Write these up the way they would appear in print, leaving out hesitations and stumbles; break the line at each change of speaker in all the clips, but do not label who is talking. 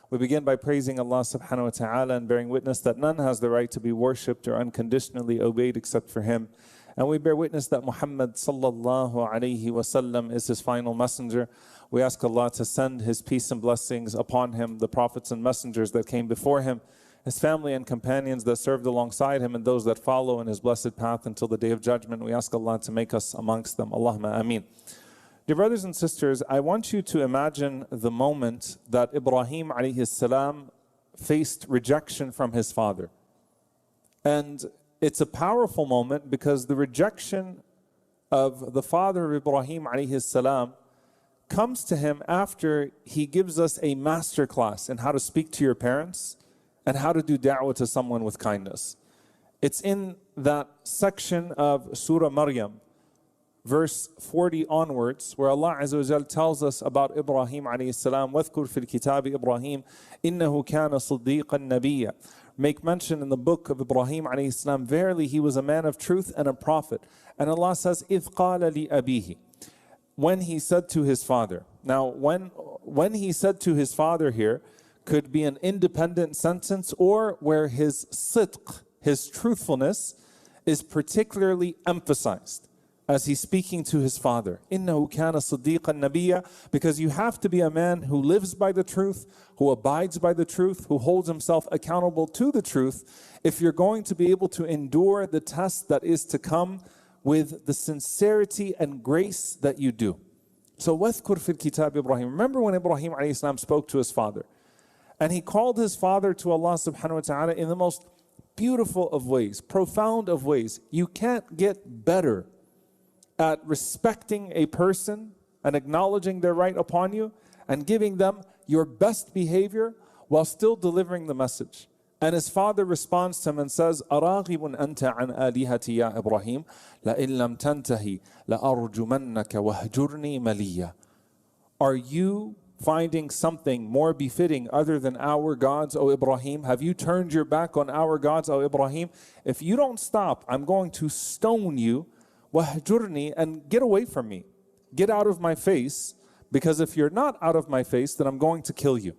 We begin by praising Allah subhanahu wa ta'ala and bearing witness that none has the right to be worshipped or unconditionally obeyed except for Him. And we bear witness that Muhammad sallallahu alayhi wasallam is His final messenger. We ask Allah to send His peace and blessings upon Him, the prophets and messengers that came before Him, His family and companions that served alongside Him, and those that follow in His blessed path until the Day of Judgment. We ask Allah to make us amongst them. Allahumma ameen. Dear brothers and sisters, I want you to imagine the moment that Ibrahim alayhi salam faced rejection from his father. And it's a powerful moment because the rejection of the father of Ibrahim alayhi salam comes to him after he gives us a master class in how to speak to your parents and how to do da'wah to someone with kindness. It's in that section of Surah Maryam, verse 40 onwards, where Allah Azza wa Jal tells us about Ibrahim alayhi salam, وَاذْكُرْ فِي الْكِتَابِ إِبْرَاهِيمَ إِنَّهُ كَانَ صِدِّيقًا نَبِيًّا. Make mention in the book of Ibrahim alayhi salam, verily he was a man of truth and a prophet. And Allah says, إِذْ قَالَ لِأَبِيهِ, when he said to his father. Now, when he said to his father here, could be an independent sentence, or where his sidq, his truthfulness, is particularly emphasized as he's speaking to his father. إِنَّهُ كَانَ صِدِّيقًا نَبِيًّا. Because you have to be a man who lives by the truth, who abides by the truth, who holds himself accountable to the truth, if you're going to be able to endure the test that is to come with the sincerity and grace that you do. So, وَاذْكُرْ فِي الْكِتَابِ إِبْرَاهِيمَ. Remember when Ibrahim alayhi salam spoke to his father, and he called his father to Allah subhanahu wa ta'ala in the most beautiful of ways, profound of ways. You can't get better at respecting a person and acknowledging their right upon you and giving them your best behavior while still delivering the message. And his father responds to him and says, أَرَاغِبٌ أَنْتَ عَنْ آلِهَتِي يَا إِبْرَاهِيمَ لَإِن لَمْ تَنْتَهِ لَأَرْجُمَنَّكَ وَهْجُرْنِي مَلِيًّا. Are you finding something more befitting other than our gods, O Ibrahim? Have you turned your back on our gods, O Ibrahim? If you don't stop, I'm going to stone you. وَهْجُرْنِي, and get away from me. Get out of my face, because if you're not out of my face, then I'm going to kill you.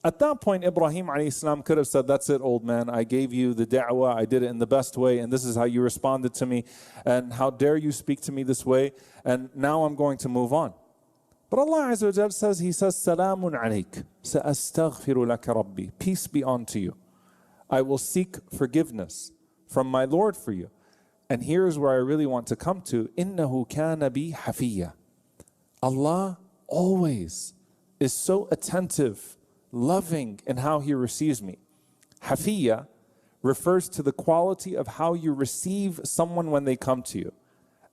At that point, Ibrahim alayhi salam could have said, that's it, old man. I gave you the da'wah. I did it in the best way, and this is how you responded to me. And how dare you speak to me this way? And now I'm going to move on. But Allah Azza wa Jal says, He says, Salamun alayk, sa'astaghfiru laka rabbi. Peace be unto you. I will seek forgiveness from my Lord for you. And here's where I really want to come to. إِنَّهُ كَانَ بِي حَفِيًّا. Allah always is so attentive, loving in how He receives me. Hafiyya refers to the quality of how you receive someone when they come to you.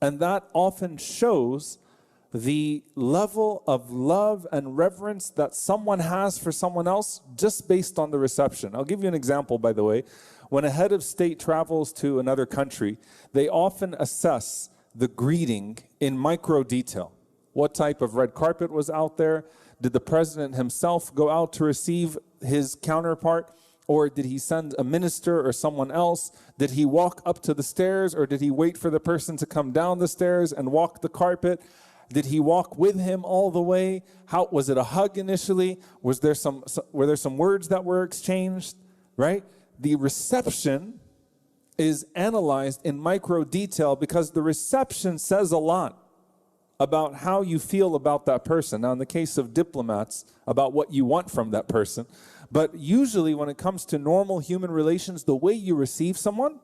And that often shows the level of love and reverence that someone has for someone else just based on the reception. I'll give you an example, by the way. When a head of state travels to another country, they often assess the greeting in micro detail. What type of red carpet was out there? Did the president himself go out to receive his counterpart? Or did he send a minister or someone else? Did he walk up to the stairs, or did he wait for the person to come down the stairs and walk the carpet? Did he walk with him all the way? How was it a hug initially? Were there some words that were exchanged? Right? The reception is analyzed in micro detail because the reception says a lot about how you feel about that person. Now, in the case of diplomats, about what you want from that person. But usually when it comes to normal human relations, the way you receive someone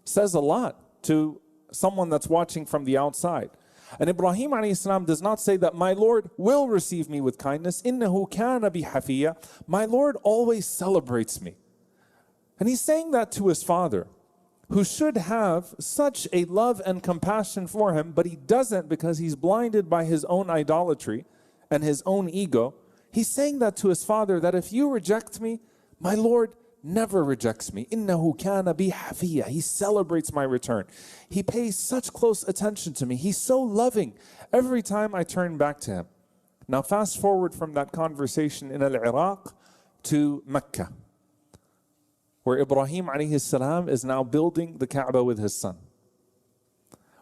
says a lot to someone that's watching from the outside. And Ibrahim alayhi salam does not say that my Lord will receive me with kindness. إِنَّهُ كَانَ بِي حَفِيًّا. My Lord always celebrates me. And he's saying that to his father, who should have such a love and compassion for him, but he doesn't because he's blinded by his own idolatry and his own ego. He's saying that to his father, that if you reject me, my Lord never rejects me. إِنَّهُ كَانَ بِي حَفِيًّا. He celebrates my return. He pays such close attention to me. He's so loving every time I turn back to him. Now fast forward from that conversation in Iraq to Mecca, where Ibrahim alayhi salam is now building the Kaaba with his son.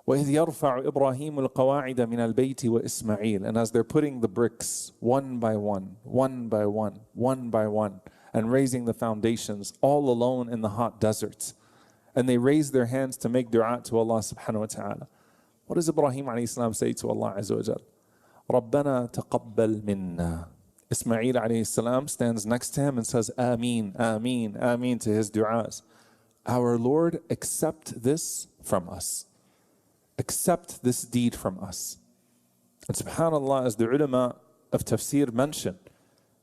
وَإِذْ يَرْفَعُ إِبْرَاهِيمُ الْقَوَاعِدَ مِنَ الْبَيْتِ وَإِسْمَعِيلُ. And as they're putting the bricks one by one, one by one, one by one, and raising the foundations all alone in the hot desert, and they raise their hands to make dua to Allah subhanahu wa ta'ala, what does Ibrahim alayhi salam say to Allah azza wa jal? رَبَّنَا تَقَبَّلْ مِنَّا. Ismail alayhi salam stands next to him and says, Ameen, Ameen, Ameen to his du'as. Our Lord, accept this from us. Accept this deed from us. And subhanAllah, as the ulama of tafsir mention,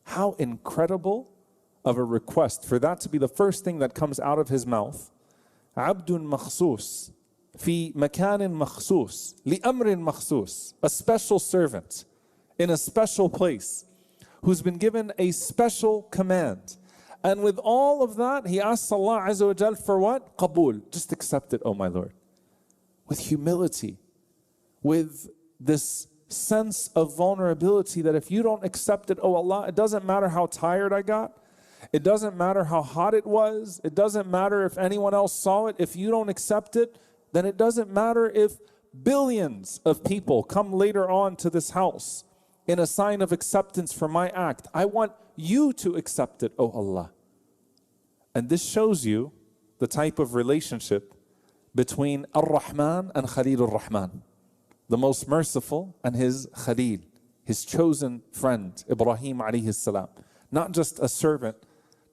how incredible of a request for that to be the first thing that comes out of his mouth. عبد مخصوص في مكان مخصوص لأمر مخصوص. A special servant in a special place who's been given a special command. And with all of that, he asks Allah Azza wa Jal for what? Kabul. Just accept it, oh my Lord. With humility, with this sense of vulnerability that if you don't accept it, oh Allah, it doesn't matter how tired I got. It doesn't matter how hot it was. It doesn't matter if anyone else saw it. If you don't accept it, then it doesn't matter if billions of people come later on to this house in a sign of acceptance for my act. I want you to accept it, oh Allah. And this shows you the type of relationship between Ar-Rahman and Khalil Ar-Rahman, the most merciful and his Khalil, his chosen friend, Ibrahim alayhi salam. Not just a servant,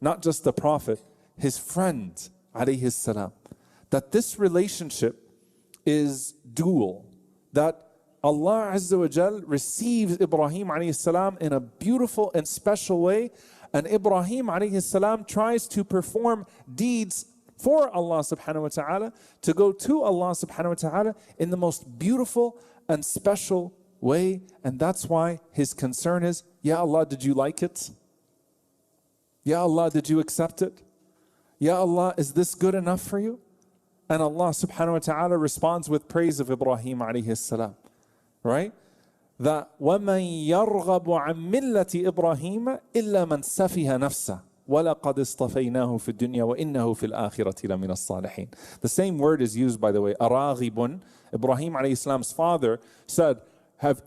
not just a prophet, his friend alayhi salam. That this relationship is dual, that Allah Azza wa Jal receives Ibrahim alayhi salam in a beautiful and special way, and Ibrahim alayhi salam tries to perform deeds for Allah subhanahu wa ta'ala, to go to Allah subhanahu wa ta'ala in the most beautiful and special way. And that's why his concern is, Ya Allah, did you like it? Ya Allah, did you accept it? Ya Allah, is this good enough for you? And Allah subhanahu wa ta'ala responds with praise of Ibrahim alayhi salam. Right? That وَمَنْ يَرْغَبُ عَنْ مِلَّةِ إِبْرَاهِيمَ إِلَّا مَنْ سَفِهَ نَفْسَهُ وَلَقَدْ اصْطَفَيْنَاهُ فِي الدُّنْيَا وَإِنَّهُ فِي الْآخِرَةِ لَمِنَ الصَّالِحِينَ. The same word is used, by the way, أَرَاغِبٌ. Ibrahim alayhi salam's father said,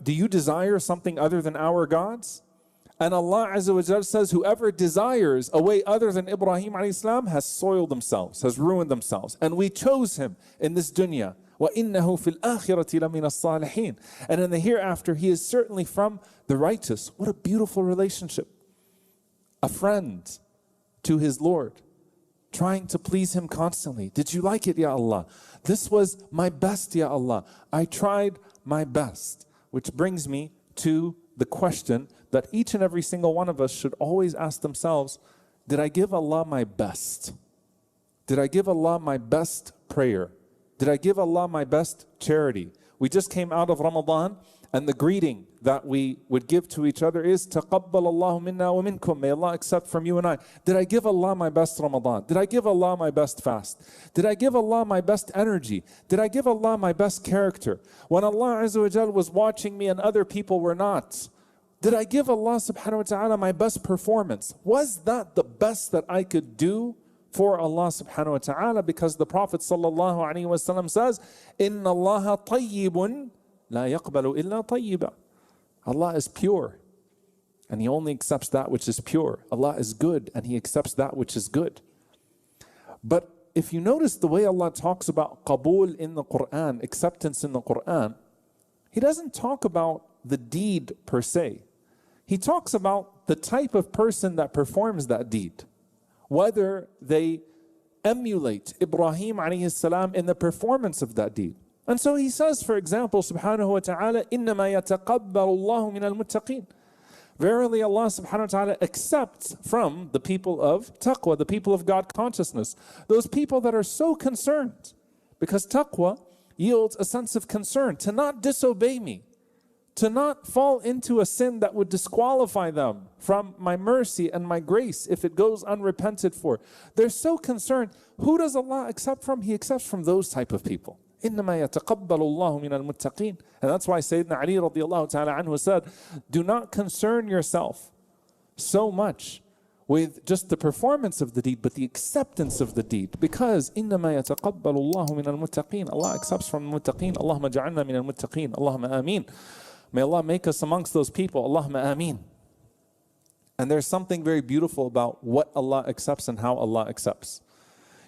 do you desire something other than our gods? And Allah Azza wa Jal says, whoever desires a way other than Ibrahim alayhi salam has soiled themselves, has ruined themselves. And we chose him in this dunya. وَإِنَّهُ فِي الْآخِرَةِ لَمِنَ الصَّالِحِينَ. And in the hereafter, he is certainly from the righteous. What a beautiful relationship. A friend to his Lord, trying to please him constantly. Did you like it, Ya Allah? This was my best, Ya Allah. I tried my best. Which brings me to the question that each and every single one of us should always ask themselves, did I give Allah my best? Did I give Allah my best prayer? Did I give Allah my best charity? We just came out of Ramadan, and the greeting that we would give to each other is تَقَبَّلَ اللَّهُ مِنَّا وَمِنْكُمْ. May Allah accept from you and I. Did I give Allah my best Ramadan? Did I give Allah my best fast? Did I give Allah my best energy? Did I give Allah my best character? When Allah Azza wa Jal was watching me and other people were not, did I give Allah subhanahu wa ta'ala my best performance? Was that the best that I could do for Allah subhanahu wa ta'ala? Because the Prophet sallallahu alaihi wasallam says, إِنَّ اللَّهَ طَيِّبٌ لَا يَقْبَلُ إِلَّا طَيِّبًا. Allah is pure, and He only accepts that which is pure. Allah is good, and He accepts that which is good. But if you notice the way Allah talks about Kabul in the Quran, acceptance in the Quran, He doesn't talk about the deed per se. He talks about the type of person that performs that deed. Whether they emulate Ibrahim alayhi salam in the performance of that deed. And so he says, for example, subhanahu wa ta'ala, إِنَّمَا يَتَقَبَّلُ اللَّهُ مِنَ الْمُتَّقِينَ. Verily Allah subhanahu wa ta'ala accepts from the people of taqwa, the people of God consciousness. Those people that are so concerned. Because taqwa yields a sense of concern to not disobey me, to not fall into a sin that would disqualify them from my mercy and my grace if it goes unrepented for. They're so concerned. Who does Allah accept from? He accepts from those type of people. إِنَّمَا يَتَقَبَّلُ اللَّهُ مِنَ الْمُتَّقِينَ. And that's why Sayyidina Ali radiallahu ta'ala anhu said, do not concern yourself so much with just the performance of the deed, but the acceptance of the deed. Because إِنَّمَا يَتَقَبَّلُ اللَّهُ مِنَ الْمُتَّقِينَ, Allah accepts from the muttaqeen. Allahumma ja'alna min al-muttaqeen. Allahumma ameen. May Allah make us amongst those people. Allahumma ameen. And there's something very beautiful about what Allah accepts and how Allah accepts.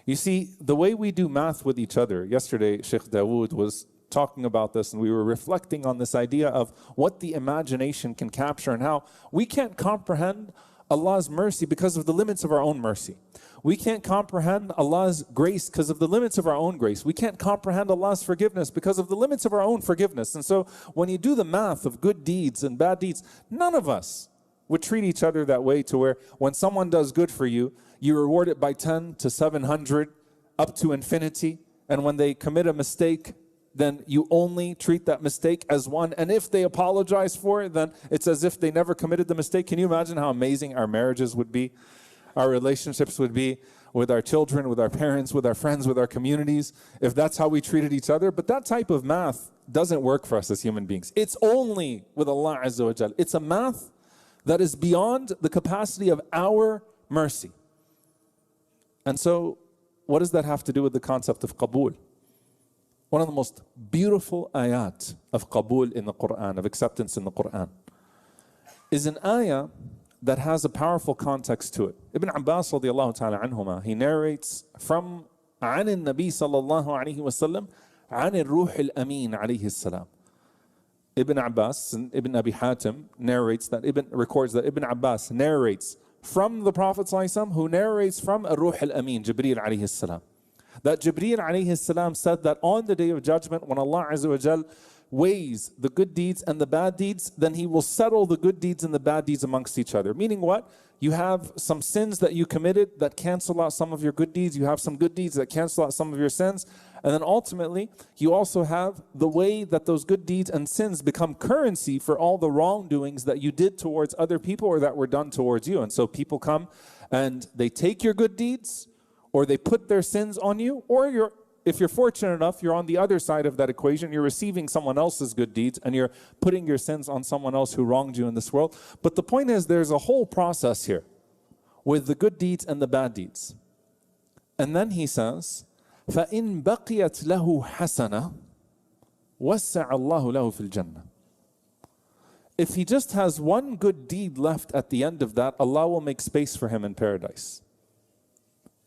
You see, the way we do math with each other, yesterday Sheikh Dawood was talking about this, and we were reflecting on this idea of what the imagination can capture and how we can't comprehend Allah's mercy because of the limits of our own mercy. We can't comprehend Allah's grace because of the limits of our own grace. We can't comprehend Allah's forgiveness because of the limits of our own forgiveness. And so when you do the math of good deeds and bad deeds, none of us would treat each other that way, to where when someone does good for you, you reward it by 10 to 700 up to infinity. And when they commit a mistake, then you only treat that mistake as one. And if they apologize for it, then it's as if they never committed the mistake. Can you imagine how amazing our marriages would be? Our relationships would be with our children, with our parents, with our friends, with our communities, if that's how we treated each other. But that type of math doesn't work for us as human beings. It's only with Allah Azza wa Jal. It's a math that is beyond the capacity of our mercy. And so, what does that have to do with the concept of Kabul? One of the most beautiful ayat of Kabul in the Quran, of acceptance in the Quran, is an ayah that has a powerful context to it. Ibn Abbas radiallahu ta'ala anhuma, he narrates from عن النبي صلى الله عليه وسلم عن الروح الأمين عليه السلام. Ibn Abbas and Ibn Abi Hatim records that Ibn Abbas narrates from the Prophet ﷺ, who narrates from Ar-Ruh al-Amin, Jibreel alayhi salam. That Jibreel alayhi salam said that on the day of judgment, when Allah Azza wa Jal weighs the good deeds and the bad deeds, then He will settle the good deeds and the bad deeds amongst each other. Meaning what? You have some sins that you committed that cancel out some of your good deeds. You have some good deeds that cancel out some of your sins. And then ultimately, you also have the way that those good deeds and sins become currency for all the wrongdoings that you did towards other people or that were done towards you. And so people come and they take your good deeds, or they put their sins on you, or if you're fortunate enough, you're on the other side of that equation. You're receiving someone else's good deeds and you're putting your sins on someone else who wronged you in this world. But the point is, there's a whole process here with the good deeds and the bad deeds. And then he says, فَإِن بَقِيَتْ لَهُ حَسَنَةٌ وَسَّعَ اللَّهُ لَهُ فِي الْجَنَّةِ. If he just has one good deed left at the end of that, Allah will make space for him in paradise.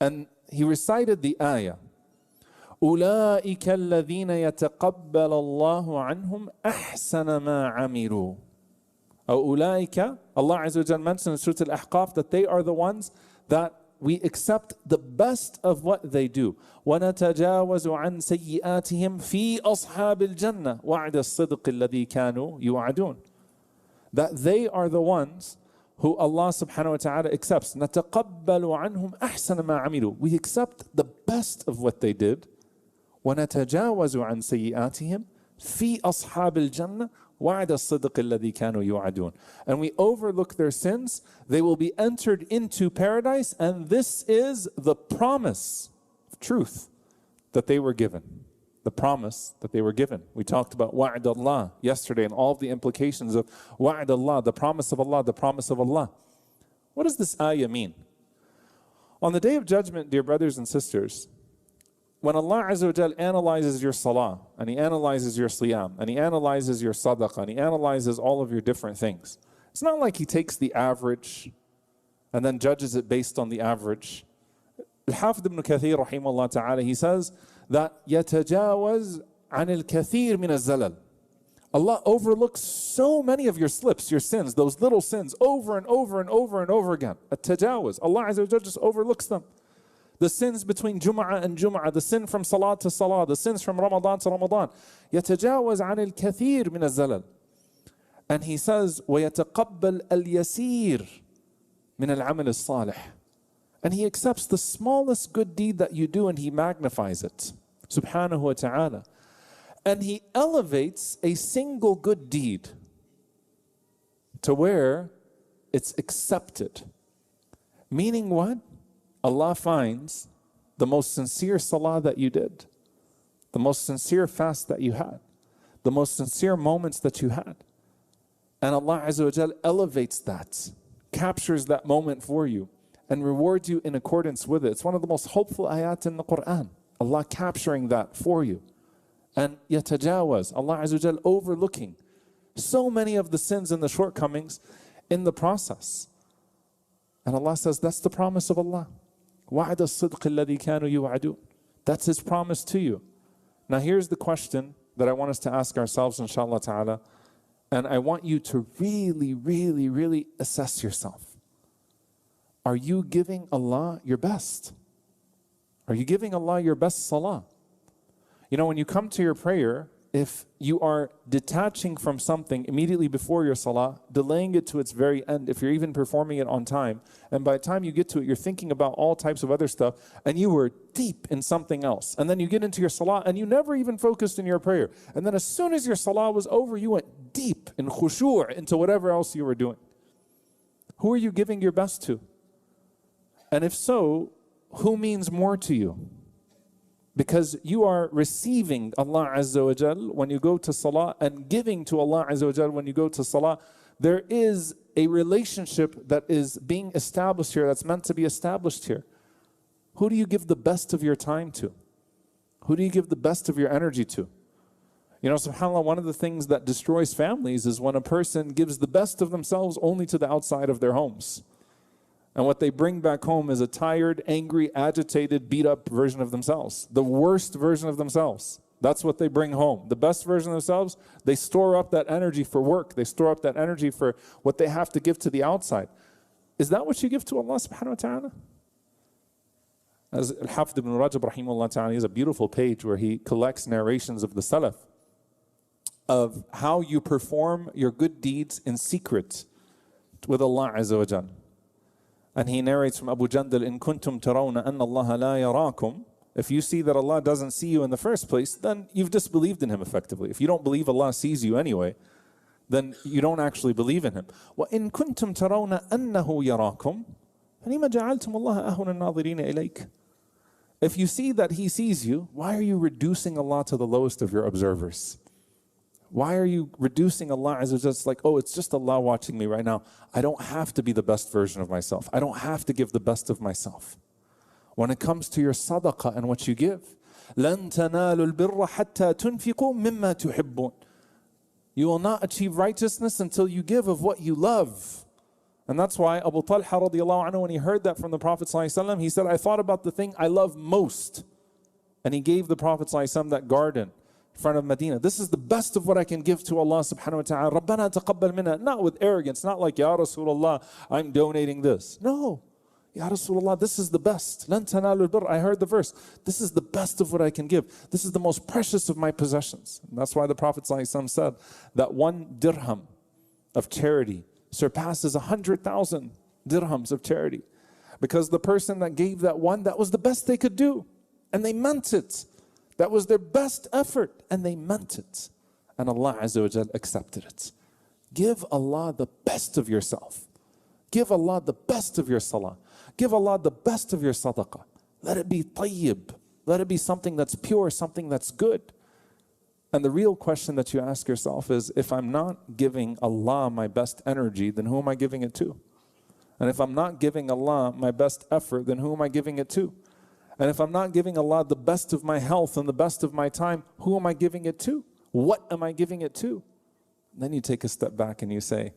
And he recited the ayah, أُولَٰئِكَ الَّذِينَ يَتَقَبَّلَ اللَّهُ عَنْهُمْ أَحْسَنَ مَا عَمِلُوا. أُولَٰئِكَ, Allah Azza wa Jal mentioned in Surah Al-Ahqaf that they are the ones that we accept the best of what they do. وَنَتَجَاوَزُ عَنْ سَيِّئَاتِهِمْ فِي أَصْحَابِ الْجَنَّةِ وَعْدَ الصِّدْقِ الَّذِي كَانُوا يُوعَدُونَ. That they are the ones who Allah subhanahu wa ta'ala accepts. نَتَقَبَّلُ عَنْهُمْ أَحْسَنَ مَا عَمِلُوا. We accept the best of what they did. وَنَتَجَاوَزُ عَنْ سَيِّئَاتِهِمْ فِي أَصْحَابِ الْجَنَّةِ وَعْدَ الصِّدْقِ الَّذِي كَانُوا يُوعَدُونَ. And we overlook their sins. They will be entered into paradise, and this is the promise of truth that they were given. The promise that they were given. We talked about wa'ad Allah yesterday and all of the implications of wa'ad Allah, the promise of Allah, the promise of Allah. What does this ayah mean? On the day of judgment, dear brothers and sisters, when Allah Azza wa Jal analyzes your salah, and He analyzes your siyam, and He analyzes your sadaqah, and He analyzes all of your different things, it's not like He takes the average and then judges it based on the average. Al-Hafid ibn Kathir rahimahullah ta'ala, he says that يَتَجَاوَزْ عَنِ الْكَثِيرِ مِنَ الزَّلَلِ. Allah overlooks so many of your slips, your sins, those little sins, over and over and over and over again. At-tajawuz, Allah Azza wa Jal just overlooks them. The sins between Jum'ah and Jum'ah, the sin from Salah to Salah, the sins from Ramadan to Ramadan. يَتَجَاوَزْ عَنِ الْكَثِيرِ مِنَ الزَّلَلِ. And he says, وَيَتَقَبَّلْ الْيَسِيرِ مِنَ الْعَمَلِ الصَّالِحِ. And He accepts the smallest good deed that you do and He magnifies it, subhanahu wa ta'ala. And He elevates a single good deed to where it's accepted. Meaning what? Allah finds the most sincere salah that you did, the most sincere fast that you had, the most sincere moments that you had. And Allah Azza wa Jal elevates that, captures that moment for you. and reward you in accordance with it. It's one of the most hopeful ayat in the Quran. Allah capturing that for you. And yatajawaz, Allah Azza wa Jal overlooking so many of the sins and the shortcomings in the process. And Allah says that's the promise of Allah. وَعَدَ الصِّدْقِ الَّذِي كَانُوا يُوعَدُونَ. That's His promise to you. Now here's the question that I want us to ask ourselves, inshallah ta'ala. And I want you to really, really, really assess yourself. Are you giving Allah your best? Are you giving Allah your best salah? You know, when you come to your prayer, if you are detaching from something immediately before your salah, delaying it to its very end, if you're even performing it on time, and by the time you get to it, you're thinking about all types of other stuff, and you were deep in something else. And then you get into your salah, and you never even focused in your prayer. And then as soon as your salah was over, you went deep in khushu' into whatever else you were doing. Who are you giving your best to? And if so, who means more to you? Because you are receiving Allah Azza wa Jal when you go to Salah and giving to Allah Azza wa Jal when you go to Salah. There is a relationship that is being established here, that's meant to be established here. Who do you give the best of your time to? Who do you give the best of your energy to? You know, subhanAllah, one of the things that destroys families is when a person gives the best of themselves only to the outside of their homes. And what they bring back home is a tired, angry, agitated, beat up version of themselves. The worst version of themselves. That's what they bring home. The best version of themselves, they store up that energy for work. They store up that energy for what they have to give to the outside. Is that what you give to Allah subhanahu wa ta'ala? As Al-Hafidh ibn Rajab rahimahullah ta'ala, he has a beautiful page where he collects narrations of the Salaf of how you perform your good deeds in secret with Allah Azza wa Jal. And he narrates from Abu Jandal, إِن كُنْتُمْ تَرَوْنَ أَنَّ اللَّهَ لَا يَرَاكُمْ. If you see that Allah doesn't see you in the first place, then you've disbelieved in Him effectively. If you don't believe Allah sees you anyway, then you don't actually believe in Him. وَإِن كُنْتُمْ تَرَوْنَ أَنَّهُ يَرَاكُمْ فَلِمَ جَعَلْتُمُ اللَّهَ أَهْوَنَ النَّاظِرِينَ إِلَيْكَ. If you see that He sees you, why are you reducing Allah to the lowest of your observers? Why are you reducing Allah as just like, oh, it's just Allah watching me right now. I don't have to be the best version of myself. I don't have to give the best of myself. When it comes to your sadaqah and what you give, لَن تَنَالُوا الْبِرَّ حَتَّى تُنْفِقُوا مِمَّا تُحِبُّونَ. You will not achieve righteousness until you give of what you love. And that's why Abu Talha radiallahu anhu, when he heard that from the Prophet ﷺ, he said, I thought about the thing I love most. And he gave the Prophet ﷺ that garden in front of Medina. This is the best of what I can give to Allah subhanahu wa ta'ala. Rabbana taqabbal minna. Not with arrogance, not like, Ya Rasulullah, I'm donating this. No. Ya Rasulullah, this is the best. Lan tanalu al-birr. I heard the verse. This is the best of what I can give. This is the most precious of my possessions. And that's why the Prophet ﷺ said that 1 dirham of charity surpasses 100,000 dirhams of charity. Because the person that gave that one, that was the best they could do. And they meant it. That was their best effort, and they meant it. And Allah Azza wa Jal accepted it. Give Allah the best of yourself. Give Allah the best of your salah. Give Allah the best of your sadaqah. Let it be tayyib. Let it be something that's pure, something that's good. And the real question that you ask yourself is, if I'm not giving Allah my best energy, then who am I giving it to? And if I'm not giving Allah my best effort, then who am I giving it to? And if I'm not giving Allah the best of my health and the best of my time, who am I giving it to? What am I giving it to? And then you take a step back and you say,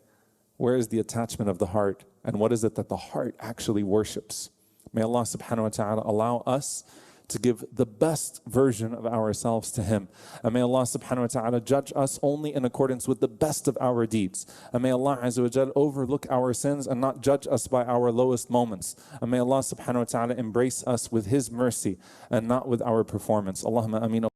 where is the attachment of the heart? And what is it that the heart actually worships? May Allah subhanahu wa ta'ala allow us to give the best version of ourselves to Him. And may Allah subhanahu wa ta'ala judge us only in accordance with the best of our deeds. And may Allah azza wa jal overlook our sins and not judge us by our lowest moments. And may Allah subhanahu wa ta'ala embrace us with His mercy and not with our performance. Allahumma ameen.